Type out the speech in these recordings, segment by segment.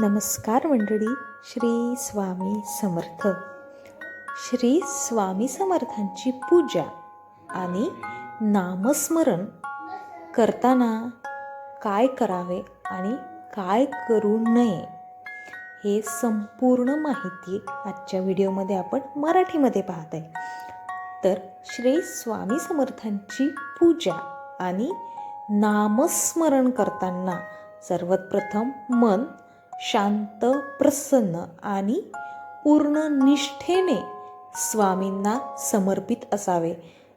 नमस्कार मंडळी. श्री स्वामी समर्थ. श्री स्वामी समर्थांची पूजा आणि नामस्मरण करताना काय करावे आणि काय करू नये हे संपूर्ण माहिती आजच्या व्हिडिओमध्ये आपण मराठीमध्ये पाहत आहे. तर श्री स्वामी समर्थांची पूजा आणि नामस्मरण करताना सर्वात प्रथम मन शांत, प्रसन्न आणि पूर्ण निष्ठेने स्वामींना समर्पित असावे.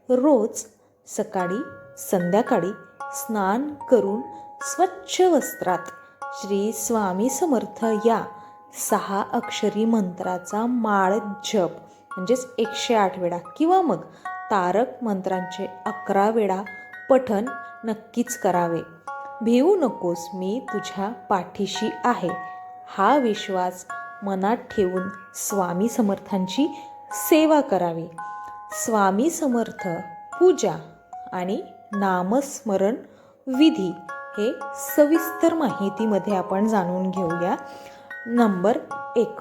रोज सकाळी संध्याकाळी स्नान करून स्वच्छ वस्त्रात श्री स्वामी समर्थ या 6 अक्षरी मंत्राचा माळ जप म्हणजेच 108 वेळा किंवा मग तारक मंत्रांचे 11 वेळा पठण नक्कीच करावे. भिवू नकोस, मी तुझ्या पाठीशी आहे हा विश्वास मनात ठेवून स्वामी समर्थांची सेवा करावी. स्वामी समर्थ पूजा आणि नामस्मरण विधी हे सविस्तर माहितीमध्ये आपण जाणून घेऊया. नंबर 1.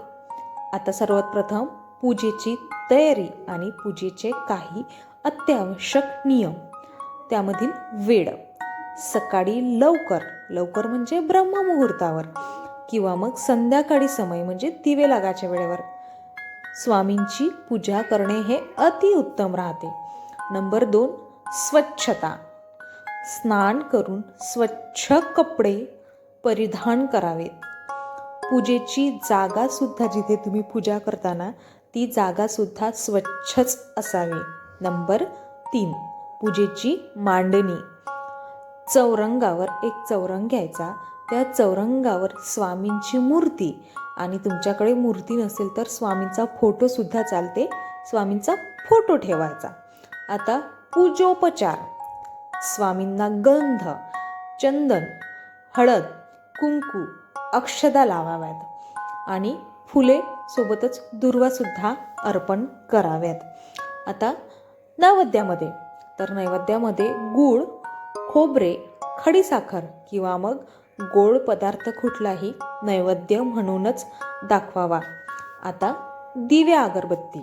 आता सर्वात प्रथम पूजेची तयारी आणि पूजेचे काही अत्यावश्यक नियम. त्यामधील वेळ. सकाळी लवकर म्हणजे ब्रह्ममुहूर्तावर किंवा मग संध्याकाळी समय म्हणजे दिवे लागायच्या वेळेवर स्वामींची पूजा करणे हे अतिउत्तम राहते. नंबर 2. स्वच्छता. स्नान करून स्वच्छ कपडे परिधान करावेत. पूजेची जागा सुद्धा, जिथे तुम्ही पूजा करताना ती जागा सुद्धा स्वच्छच असावी. नंबर 3. पूजेची मांडणी. चौरंगावर एक चौरंग घ्यायचा, त्या चौरंगावर स्वामींची मूर्ती आणि तुमच्याकडे मूर्ती नसेल तर स्वामींचा फोटो सुद्धा चालते, स्वामींचा फोटो ठेवायचा. आता पूजोपचार. स्वामींना गंध, चंदन, हळद, कुंकू, अक्षदा लावाव्यात आणि फुले सोबतच दुर्वा सुद्धा अर्पण कराव्यात. आता नैवेद्यामध्ये, तर नैवेद्यामध्ये गूळ, खोबरे, खडीसाखर किंवा मग गोड पदार्थ कुठलाही नैवेद्य म्हणूनच दाखवावा. आता दिव्या अगरबत्ती.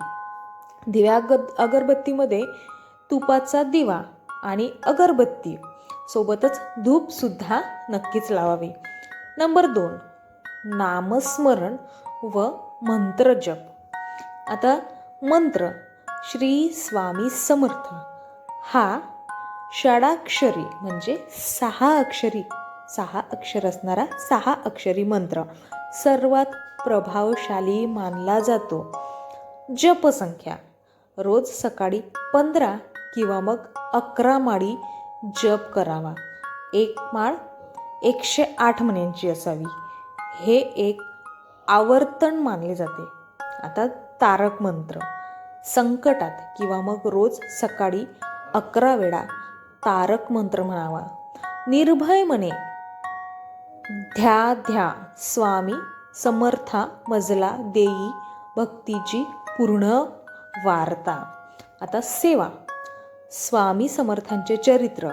अगरबत्तीमध्ये तुपाचा दिवा आणि अगरबत्ती सोबतच धूप सुद्धा नक्कीच लावावे. नंबर 2. नामस्मरण व मंत्रजप. आता मंत्र श्री स्वामी समर्थ हा षडाक्षरी म्हणजे 6 अक्षर असणारा 6 अक्षरी मंत्र सर्वात प्रभावशाली मानला जातो. जपसंख्या. रोज सकाळी 15 किंवा मग 11 माळी जप करावा. एक माळ 108 मण्यांची असावी. हे एक आवर्तन मानले जाते. आता तारक मंत्र. संकटात किंवा मग रोज सकाळी 11 वेळा तारक मंत्र म्हणावा. निर्भय मने ध्या स्वामी समर्था मजला देई भक्तीची पूर्ण वार्ता. आता सेवा. स्वामी समर्थांचे चरित्र,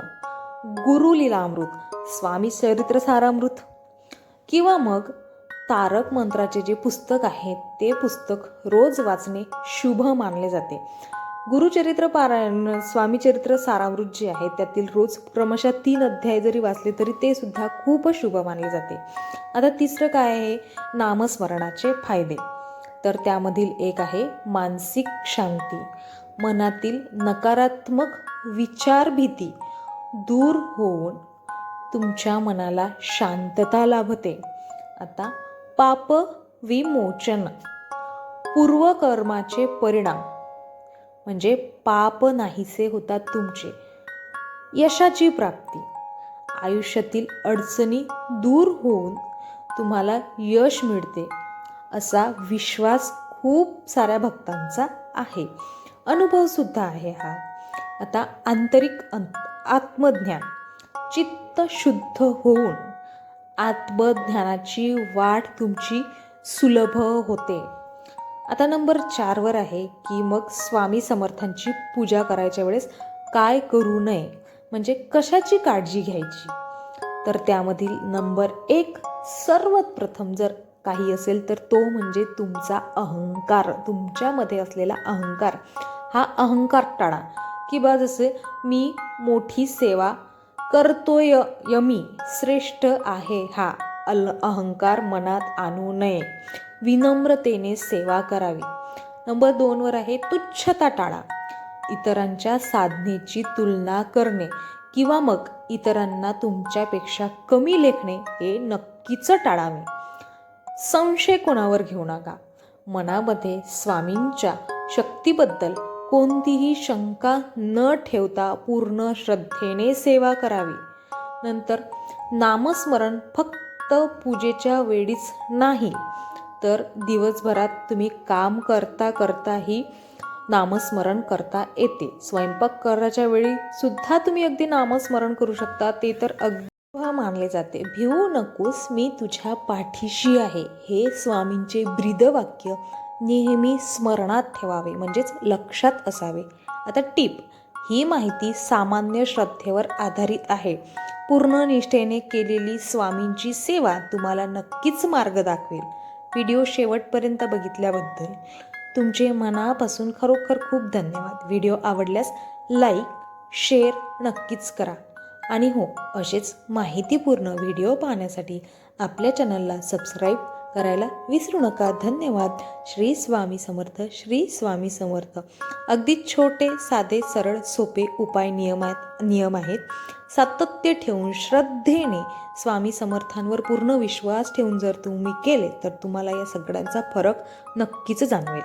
गुरुलीलामृत, स्वामी चरित्र सारामृत किंवा मग तारक मंत्राचे जे पुस्तक आहे ते पुस्तक रोज वाचणे शुभ मानले जाते. गुरुचरित्र पारायण, स्वामी चरित्र सारामृत जे आहे त्यातील रोज क्रमशः 3 अध्याय जरी वाचले तरी ते सुद्धा खूप शुभ मानले जाते. आता तिसरं काय आहे? नामस्मरणाचे फायदे. तर त्यामधील एक आहे मानसिक शांती. मनातील नकारात्मक विचार, भीती दूर होऊन तुमच्या मनाला शांतता लाभते. आता पाप विमोचन. पूर्वकर्माचे परिणाम म्हणजे पाप नाहीसे होतात तुमचे. यशाची प्राप्ती. आयुष्यातील अडचणी दूर होऊन तुम्हाला यश मिळते असा विश्वास खूप साऱ्या भक्तांचा आहे. अनुभव सुद्धा आहे हा. आता आंतरिक आत्मज्ञान. चित्त शुद्ध होऊन आत्मज्ञानाची वाट तुमची सुलभ होते. आता नंबर 4 वर आहे की मग स्वामी समर्थांची पूजा करायच्या वेळेस काय करू नये, म्हणजे कशाची काळजी घ्यायची. तर त्यामधील नंबर 1, सर्वात प्रथम जर काही असेल तर तो म्हणजे तुमचा अहंकार, तुमच्यामध्ये असलेला अहंकार. हा अहंकार टाळा. की बा जसे मी मोठी सेवा करतोय, यमी श्रेष्ठ आहे, हा अहंकार मनात आणू नये. विनम्रतेने सेवा करावी. नंबर 2 वर आहे तुच्छता टाळा. इतरांच्या साधनेची तुलना करणे किंवा मग इतरांना तुमच्यापेक्षा कमी लेखणे हे नक्कीच टाळावे. संशय कोणावर घेऊ नका. मनामध्ये स्वामींच्या शक्तीबद्दल कोणतीही शंका न ठेवता पूर्ण श्रद्धेने सेवा करावी. नंतर नामस्मरण फक्त पूजेच्या वेळीच नाही, तर दिवसभरात तुम्ही काम करता करताही नामस्मरण करता येते. स्वयंपाक करायच्या वेळी सुद्धा तुम्ही अगदी नामस्मरण करू शकता. ते तर अगदी मानले जाते. भिवू नकोस, मी तुझ्या पाठीशी आहे, हे स्वामींचे ब्रीदवाक्य नेहमी स्मरणात ठेवावे, म्हणजेच लक्षात असावे. आता टीप, ही माहिती सामान्य श्रद्धेवर आधारित आहे. पूर्ण निष्ठेने केलेली स्वामींची सेवा तुम्हाला नक्कीच मार्ग दाखवेल. व्हिडिओ शेवटपर्यंत बघितल्याबद्दल तुमचे मनापासून खरोखर खूप धन्यवाद. व्हिडिओ आवडल्यास लाईक, शेअर नक्कीच करा. आणि हो, असेच माहितीपूर्ण व्हिडिओ पाहण्यासाठी आपल्या चॅनलला सबस्क्राईब करायला विसरू नका. धन्यवाद. श्री स्वामी समर्थ. श्री स्वामी समर्थ. अगदी छोटे, साधे, सरळ, सोपे उपाय नियम आहेत. सातत्य ठेवून श्रद्धेने स्वामी समर्थांवर पूर्ण विश्वास ठेवून जर तुम्ही केले तर तुम्हाला या सगळ्यांचा फरक नक्कीच जाणवेल.